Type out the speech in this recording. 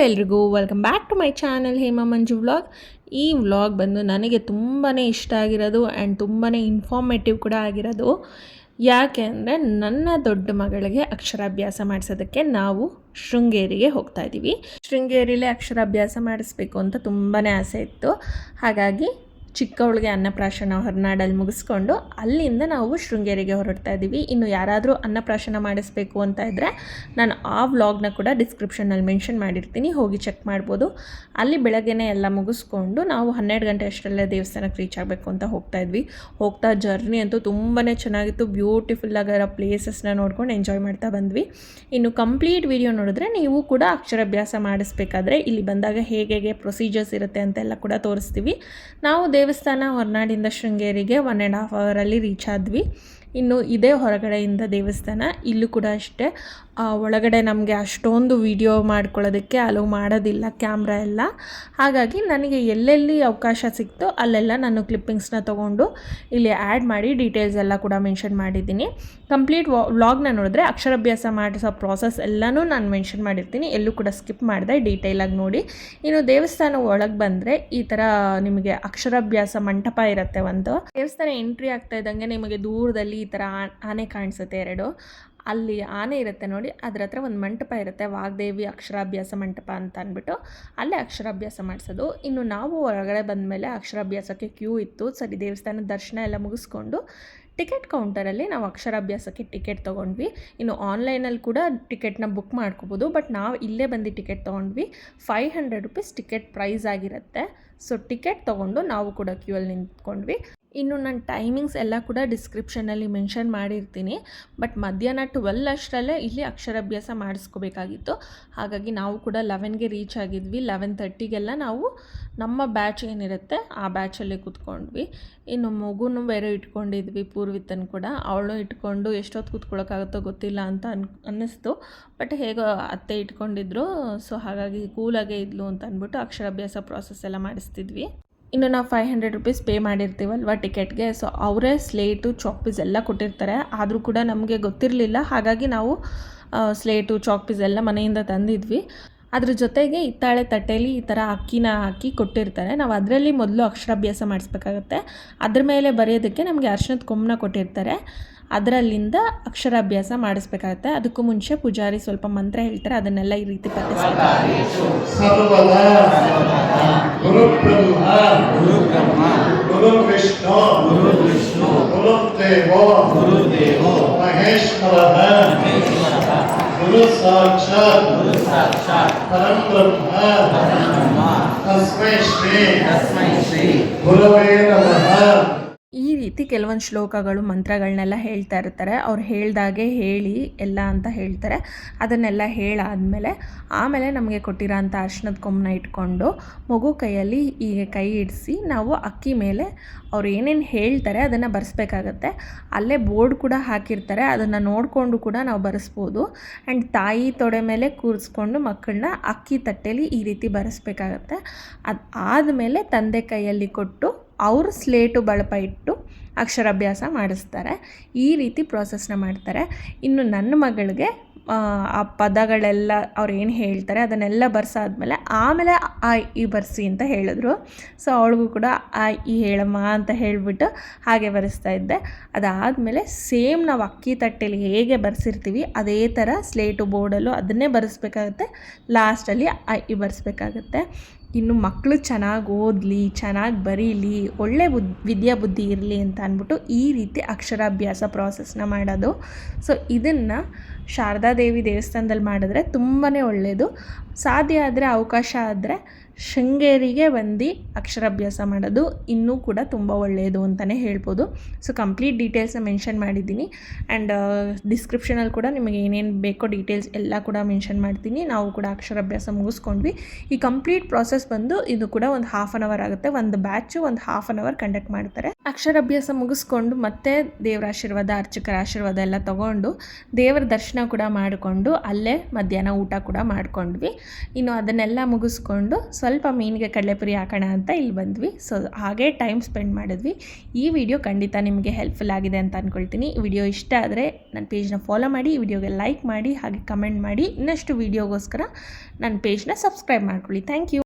ಎಲ್ರಿಗೂ welcome back to my channel Hema Manju vlog. ಈ vlog ಬಂದು ನನಗೆ ತುಂಬಾ ಇಷ್ಟ ಆಗಿರೋದು ಆ್ಯಂಡ್ ತುಂಬಾ ಇನ್ಫಾರ್ಮೇಟಿವ್ ಕೂಡ ಆಗಿರೋದು. ಯಾಕೆ ಅಂದರೆ ನನ್ನ ದೊಡ್ಡ ಮಗಳಿಗೆ ಅಕ್ಷರಾಭ್ಯಾಸ ಮಾಡಿಸೋದಕ್ಕೆ ನಾವು ಶೃಂಗೇರಿಗೆ ಹೋಗ್ತಾ ಇದ್ದೀವಿ. ಶೃಂಗೇರಿಲೇ ಅಕ್ಷರಾಭ್ಯಾಸ ಮಾಡಿಸ್ಬೇಕು ಅಂತ ತುಂಬಾ ಆಸೆ ಇತ್ತು. ಹಾಗಾಗಿ ಚಿಕ್ಕವಳಿಗೆ ಅನ್ನಪ್ರಾಶನ ಹೊರನಾಡಲ್ಲಿ ಮುಗಿಸ್ಕೊಂಡು ಅಲ್ಲಿಂದ ನಾವು ಶೃಂಗೇರಿಗೆ ಹೊರಡ್ತಾ ಇದ್ದೀವಿ. ಇನ್ನು ಯಾರಾದರೂ ಅನ್ನಪ್ರಾಶನ ಮಾಡಿಸ್ಬೇಕು ಅಂತ ಇದ್ದರೆ ನಾನು ಆ ವ್ಲಾಗ್ನ ಕೂಡ ಡಿಸ್ಕ್ರಿಪ್ಷನಲ್ಲಿ ಮೆನ್ಷನ್ ಮಾಡಿರ್ತೀನಿ, ಹೋಗಿ ಚೆಕ್ ಮಾಡ್ಬೋದು. ಅಲ್ಲಿ ಬೆಳಗ್ಗೆನೇ ಎಲ್ಲ ಮುಗಿಸ್ಕೊಂಡು ನಾವು 12 ಗಂಟೆ ಅಷ್ಟರಲ್ಲೇ ದೇವಸ್ಥಾನಕ್ಕೆ ರೀಚ್ ಆಗಬೇಕು ಅಂತ ಹೋಗ್ತಾ ಇದ್ವಿ. ಹೋಗ್ತಾ ಜರ್ನಿ ಅಂತೂ ತುಂಬಾ ಚೆನ್ನಾಗಿತ್ತು. ಬ್ಯೂಟಿಫುಲ್ ಆಗಿರೋ ಪ್ಲೇಸಸ್ನ ನೋಡ್ಕೊಂಡು ಎಂಜಾಯ್ ಮಾಡ್ತಾ ಬಂದ್ವಿ. ಇನ್ನು ಕಂಪ್ಲೀಟ್ ವಿಡಿಯೋ ನೋಡಿದ್ರೆ ನೀವು ಕೂಡ ಅಕ್ಷರಾಭ್ಯಾಸ ಮಾಡಿಸ್ಬೇಕಾದ್ರೆ ಇಲ್ಲಿ ಬಂದಾಗ ಹೇಗೆ ಪ್ರೊಸೀಜರ್ಸ್ ಇರುತ್ತೆ ಅಂತೆಲ್ಲ ಕೂಡ ತೋರಿಸ್ತೀವಿ. ನಾವು ದೇವಸ್ಥಾನ ಹೊರನಾಡಿಂದ ಶೃಂಗೇರಿಗೆ 1.5 ಅವರಲ್ಲಿ ರೀಚ್ ಆದ್ವಿ. ಇನ್ನು ಇದೇ ಹೊರಗಡೆಯಿಂದ ದೇವಸ್ಥಾನ. ಇಲ್ಲೂ ಕೂಡ ಅಷ್ಟೇ, ಒಳಗಡೆ ನಮಗೆ ಅಷ್ಟೊಂದು ವಿಡಿಯೋ ಮಾಡ್ಕೊಳ್ಳೋದಕ್ಕೆ ಅಲೋ ಮಾಡೋದಿಲ್ಲ ಕ್ಯಾಮ್ರಾ ಎಲ್ಲ. ಹಾಗಾಗಿ ನನಗೆ ಎಲ್ಲೆಲ್ಲಿ ಅವಕಾಶ ಸಿಕ್ತೋ ಅಲ್ಲೆಲ್ಲ ನಾನು ಕ್ಲಿಪ್ಪಿಂಗ್ಸ್ನ ತೊಗೊಂಡು ಇಲ್ಲಿ ಆ್ಯಡ್ ಮಾಡಿ ಡೀಟೇಲ್ಸ್ ಎಲ್ಲ ಕೂಡ ಮೆನ್ಷನ್ ಮಾಡಿದ್ದೀನಿ. ಕಂಪ್ಲೀಟ್ ವ್ಲಾಗ್ನ ನೋಡಿದ್ರೆ ಅಕ್ಷರಾಭ್ಯಾಸ ಮಾಡಿಸೋ ಪ್ರಾಸೆಸ್ ಎಲ್ಲನೂ ನಾನು ಮೆನ್ಷನ್ ಮಾಡಿರ್ತೀನಿ, ಎಲ್ಲೂ ಕೂಡ ಸ್ಕಿಪ್ ಮಾಡಿದೆ, ಡೀಟೇಲಾಗಿ ನೋಡಿ. ಇನ್ನು ದೇವಸ್ಥಾನ ಒಳಗೆ ಬಂದರೆ ಈ ಥರ ನಿಮಗೆ ಅಕ್ಷರಾಭ್ಯಾಸ ಮಂಟಪ ಇರುತ್ತೆ. ಒಂದು ದೇವಸ್ಥಾನ ಎಂಟ್ರಿ ಆಗ್ತಾ ಇದ್ದಂಗೆ ನಿಮಗೆ ದೂರದಲ್ಲಿ ಈ ಥರ ಆನೆ ಕಾಣಿಸುತ್ತೆ, 2 ಅಲ್ಲಿ ಆನೆ ಇರುತ್ತೆ ನೋಡಿ, ಅದ್ರ ಹತ್ರ ಒಂದು ಮಂಟಪ ಇರುತ್ತೆ, ವಾಗ್ದೇವಿ ಅಕ್ಷರಾಭ್ಯಾಸ ಮಂಟಪ ಅಂತ ಅಂದ್ಬಿಟ್ಟು ಅಲ್ಲೇ ಅಕ್ಷರಾಭ್ಯಾಸ ಮಾಡಿಸೋದು. ಇನ್ನು ನಾವು ಹೊರಗಡೆ ಬಂದಮೇಲೆ ಅಕ್ಷರಾಭ್ಯಾಸಕ್ಕೆ ಕ್ಯೂ ಇತ್ತು. ಸರಿ, ದೇವಸ್ಥಾನದ ದರ್ಶನ ಎಲ್ಲ ಮುಗಿಸ್ಕೊಂಡು ಟಿಕೆಟ್ ಕೌಂಟರಲ್ಲಿ ನಾವು ಅಕ್ಷರಾಭ್ಯಾಸಕ್ಕೆ ಟಿಕೆಟ್ ತೊಗೊಂಡ್ವಿ. ಇನ್ನು ಆನ್ಲೈನಲ್ಲಿ ಕೂಡ ಟಿಕೆಟ್ನ ಬುಕ್ ಮಾಡ್ಕೋಬೋದು, ಬಟ್ ನಾವು ಇಲ್ಲೇ ಬಂದು ಟಿಕೆಟ್ ತೊಗೊಂಡ್ವಿ. 500 ರೂಪೀಸ್ ಟಿಕೆಟ್ ಪ್ರೈಸ್ ಆಗಿರುತ್ತೆ. ಸೊ ಟಿಕೆಟ್ ತೊಗೊಂಡು ನಾವು ಕೂಡ ಕ್ಯೂ ಅಲ್ಲಿ ನಿಂತ್ಕೊಂಡ್ವಿ. ಇನ್ನು ನನ್ನ ಟೈಮಿಂಗ್ಸ್ ಎಲ್ಲ ಕೂಡ ಡಿಸ್ಕ್ರಿಪ್ಷನಲ್ಲಿ ಮೆನ್ಷನ್ ಮಾಡಿರ್ತೀನಿ. ಬಟ್ ಮಧ್ಯಾಹ್ನ 12 ಅಷ್ಟರಲ್ಲೇ ಇಲ್ಲಿ ಅಕ್ಷರಾಭ್ಯಾಸ ಮಾಡಿಸ್ಕೋಬೇಕಾಗಿತ್ತು. ಹಾಗಾಗಿ ನಾವು ಕೂಡ 11ಗೆ ರೀಚ್ ಆಗಿದ್ವಿ. 11:30ಗೆಲ್ಲ ನಾವು ನಮ್ಮ ಬ್ಯಾಚ್ ಏನಿರುತ್ತೆ ಆ ಬ್ಯಾಚಲ್ಲಿ ಕೂತ್ಕೊಂಡ್ವಿ. ಇನ್ನು ಮಗುನೂ ಬೇರೆ ಇಟ್ಕೊಂಡಿದ್ವಿ, ಪೂರ್ವಿತನ್ ಕೂಡ. ಅವಳು ಇಟ್ಕೊಂಡು ಎಷ್ಟೊತ್ತು ಕೂತ್ಕೊಳ್ಳೋಕ್ಕಾಗುತ್ತೋ ಗೊತ್ತಿಲ್ಲ ಅಂತ ಅನ್ನಿಸ್ತು. ಬಟ್ ಹೇಗೋ ಅತ್ತೆ ಇಟ್ಕೊಂಡಿದ್ರು, ಸೊ ಹಾಗಾಗಿ ಕೂಲಾಗೇ ಇದ್ಲು ಅಂತ ಅಂದ್ಬಿಟ್ಟು ಅಕ್ಷರಾಭ್ಯಾಸ ಪ್ರಾಸೆಸ್ ಎಲ್ಲ ಮಾಡಿಸ್ತಿದ್ವಿ. ಇನ್ನು ನಾವು 500 ರೂಪೀಸ್ ಪೇ ಮಾಡಿರ್ತೀವಲ್ವ ಟಿಕೆಟ್ಗೆ, ಸೊ ಅವರೇ ಸ್ಲೇಟು ಚಾಕ್ ಪೀಸ್ ಎಲ್ಲ ಕೊಟ್ಟಿರ್ತಾರೆ. ಆದರೂ ಕೂಡ ನಮಗೆ ಗೊತ್ತಿರಲಿಲ್ಲ, ಹಾಗಾಗಿ ನಾವು ಸ್ಲೇಟು ಚಾಕ್ ಪೀಸ್ ಎಲ್ಲ ಮನೆಯಿಂದ ತಂದಿದ್ವಿ. ಅದ್ರ ಜೊತೆಗೆ ಹಿತ್ತಾಳೆ ತಟ್ಟೆಯಲ್ಲಿ ಈ ಥರ ಅಕ್ಕಿನ ಹಾಕಿ ಕೊಟ್ಟಿರ್ತಾರೆ. ನಾವು ಅದರಲ್ಲಿ ಮೊದಲು ಅಕ್ಷರಾಭ್ಯಾಸ ಮಾಡಿಸ್ಬೇಕಾಗತ್ತೆ. ಅದ್ರ ಮೇಲೆ ಬರೆಯೋದಕ್ಕೆ ನಮಗೆ ಅರಿಶಿಣದ ಕೊಂಬನ್ನ ಕೊಟ್ಟಿರ್ತಾರೆ, ಅದರಲ್ಲಿಂದ ಅಕ್ಷರಾಭ್ಯಾಸ ಮಾಡಿಸ್ಬೇಕಾಗತ್ತೆ. ಅದಕ್ಕೂ ಮುಂಚೆ ಪೂಜಾರಿ ಸ್ವಲ್ಪ ಮಂತ್ರ ಹೇಳ್ತಾರೆ, ಅದನ್ನೆಲ್ಲ ಈ ರೀತಿ गुरु साक्षात परम ब्रह्म तस्मै श्री गुरवे नमः. ಈ ರೀತಿ ಕೆಲವೊಂದು ಶ್ಲೋಕಗಳು ಮಂತ್ರಗಳನ್ನೆಲ್ಲ ಹೇಳ್ತಾ ಇರ್ತಾರೆ. ಅವ್ರು ಹೇಳ್ದಾಗೆ ಹೇಳಿ ಎಲ್ಲ ಅಂತ ಹೇಳ್ತಾರೆ. ಅದನ್ನೆಲ್ಲ ಹೇಳಾದಮೇಲೆ ಆಮೇಲೆ ನಮಗೆ ಕೊಟ್ಟಿರೋ ಅಂಥ ಅರ್ಶಿಣದ ಕೊಂಬನ್ನ ಇಟ್ಕೊಂಡು ಮಗು ಕೈಯಲ್ಲಿ ಹೀಗೆ ಕೈ ಇಡಿಸಿ ನಾವು ಅಕ್ಕಿ ಮೇಲೆ ಅವ್ರು ಏನೇನು ಹೇಳ್ತಾರೆ ಅದನ್ನು ಬರೆಸ್ಬೇಕಾಗತ್ತೆ. ಅಲ್ಲೇ ಬೋರ್ಡ್ ಕೂಡ ಹಾಕಿರ್ತಾರೆ, ಅದನ್ನು ನೋಡಿಕೊಂಡು ಕೂಡ ನಾವು ಬರೆಸ್ಬೋದು. ಆ್ಯಂಡ್ ತಾಯಿ ತೊಡೆ ಮೇಲೆ ಕೂರಿಸ್ಕೊಂಡು ಮಕ್ಕಳನ್ನ ಅಕ್ಕಿ ತಟ್ಟೆಯಲ್ಲಿ ಈ ರೀತಿ ಬರೆಸ್ಬೇಕಾಗತ್ತೆ. ಅದು ಆದಮೇಲೆ ತಂದೆ ಕೈಯಲ್ಲಿ ಕೊಟ್ಟು ಅವರು ಸ್ಲೇಟು ಬಳಪ ಇಟ್ಟು ಅಕ್ಷರಾಭ್ಯಾಸ ಮಾಡಿಸ್ತಾರೆ. ಈ ರೀತಿ ಪ್ರಾಸೆಸ್ನ ಮಾಡ್ತಾರೆ. ಇನ್ನು ನನ್ನ ಮಗಳಿಗೆ ಆ ಪದಗಳೆಲ್ಲ ಅವ್ರು ಏನು ಹೇಳ್ತಾರೆ ಅದನ್ನೆಲ್ಲ ಬರ್ಸಾದ್ಮೇಲೆ ಆಮೇಲೆ ಆ ಈ ಬರ್ಸಿ ಅಂತ ಹೇಳಿದ್ರು. ಸೊ ಅವಳಿಗೂ ಕೂಡ ಆ ಈ ಹೇಳಮ್ಮ ಅಂತ ಹೇಳಿಬಿಟ್ಟು ಹಾಗೆ ಬರೆಸ್ತಾ ಇದ್ದೆ. ಅದಾದಮೇಲೆ ಸೇಮ್ ನಾವು ಅಕ್ಕಿ ತಟ್ಟೆಲಿ ಹೇಗೆ ಬರೆಸಿರ್ತೀವಿ ಅದೇ ಥರ ಸ್ಲೇಟು ಬೋರ್ಡಲ್ಲೂ ಅದನ್ನೇ ಬರೆಸ್ಬೇಕಾಗತ್ತೆ. ಲಾಸ್ಟಲ್ಲಿ ಆ ಈ ಬರೆಸ್ಬೇಕಾಗತ್ತೆ. ಇನ್ನು ಮಕ್ಕಳು ಚೆನ್ನಾಗಿ ಓದಲಿ, ಚೆನ್ನಾಗಿ ಬರೀಲಿ, ಒಳ್ಳೆ ವಿದ್ಯಾಬುದ್ಧಿ ಇರಲಿ ಅಂತ ಅಂದ್ಬಿಟ್ಟು ಈ ರೀತಿ ಅಕ್ಷರಾಭ್ಯಾಸ ಪ್ರಾಸೆಸ್ನ ಮಾಡೋದು. ಸೊ ಇದನ್ನು ಶಾರದಾದೇವಿ ದೇವಸ್ಥಾನದಲ್ಲಿ ಮಾಡಿದ್ರೆ ತುಂಬಾ ಒಳ್ಳೆಯದು. ಸಾಧ್ಯ ಆದರೆ ಅವಕಾಶ ಆದರೆ ಶೃಂಗೇರಿಗೆ ಬಂದು ಅಕ್ಷರಾಭ್ಯಾಸ ಮಾಡೋದು ಇನ್ನೂ ಕೂಡ ತುಂಬ ಒಳ್ಳೆಯದು ಅಂತಲೇ ಹೇಳ್ಬೋದು. ಸೊ ಕಂಪ್ಲೀಟ್ ಡೀಟೇಲ್ಸ್ನ ಮೆನ್ಷನ್ ಮಾಡಿದ್ದೀನಿ. ಆ್ಯಂಡ್ ಡಿಸ್ಕ್ರಿಪ್ಷನಲ್ಲಿ ಕೂಡ ನಿಮಗೆ ಏನೇನು ಬೇಕೋ ಡೀಟೇಲ್ಸ್ ಎಲ್ಲ ಕೂಡ ಮೆನ್ಷನ್ ಮಾಡ್ತೀನಿ. ನಾವು ಕೂಡ ಅಕ್ಷರಾಭ್ಯಾಸ ಮುಗಿಸ್ಕೊಂಡ್ವಿ. ಈ ಕಂಪ್ಲೀಟ್ ಪ್ರಾಸೆಸ್ ಕ್ಲಾಸಸ್ ಬಂದು ಇದು ಕೂಡ ಒಂದು ಹಾಫ್ ಆನ್ ಅವರ್ ಆಗುತ್ತೆ. ಒಂದು ಬ್ಯಾಚು ಒಂದು ಹಾಫ್ ಆನ್ ಅವರ್ ಕಂಡಕ್ಟ್ ಮಾಡ್ತಾರೆ. ಅಕ್ಷರಾಭ್ಯಾಸ ಮುಗಿಸ್ಕೊಂಡು ಮತ್ತೆ ದೇವರ ಆಶೀರ್ವಾದ, ಅರ್ಚಕರ ಆಶೀರ್ವಾದ ಎಲ್ಲ ತೊಗೊಂಡು ದೇವರ ದರ್ಶನ ಕೂಡ ಮಾಡಿಕೊಂಡು ಅಲ್ಲೇ ಮಧ್ಯಾಹ್ನ ಊಟ ಕೂಡ ಮಾಡ್ಕೊಂಡ್ವಿ. ಇನ್ನು ಅದನ್ನೆಲ್ಲ ಮುಗಿಸ್ಕೊಂಡು ಸ್ವಲ್ಪ ಮೀನಿಗೆ ಕಡಲೆಪುರಿ ಹಾಕೋಣ ಅಂತ ಇಲ್ಲಿ ಬಂದ್ವಿ. ಸೊ ಹಾಗೇ ಟೈಮ್ ಸ್ಪೆಂಡ್ ಮಾಡಿದ್ವಿ. ಈ ವಿಡಿಯೋ ಖಂಡಿತ ನಿಮಗೆ ಹೆಲ್ಪ್ಫುಲ್ ಆಗಿದೆ ಅಂತ ಅಂದ್ಕೊಳ್ತೀನಿ. ಈ ವಿಡಿಯೋ ಇಷ್ಟ ಆದರೆ ನನ್ನ ಪೇಜ್ನ ಫಾಲೋ ಮಾಡಿ, ಈ ವಿಡಿಯೋಗೆ ಲೈಕ್ ಮಾಡಿ, ಹಾಗೆ ಕಮೆಂಟ್ ಮಾಡಿ. ಇನ್ನಷ್ಟು ವಿಡಿಯೋಗೋಸ್ಕರ ನನ್ನ ಪೇಜ್ನ ಸಬ್ಸ್ಕ್ರೈಬ್ ಮಾಡ್ಕೊಳ್ಳಿ. Thank you.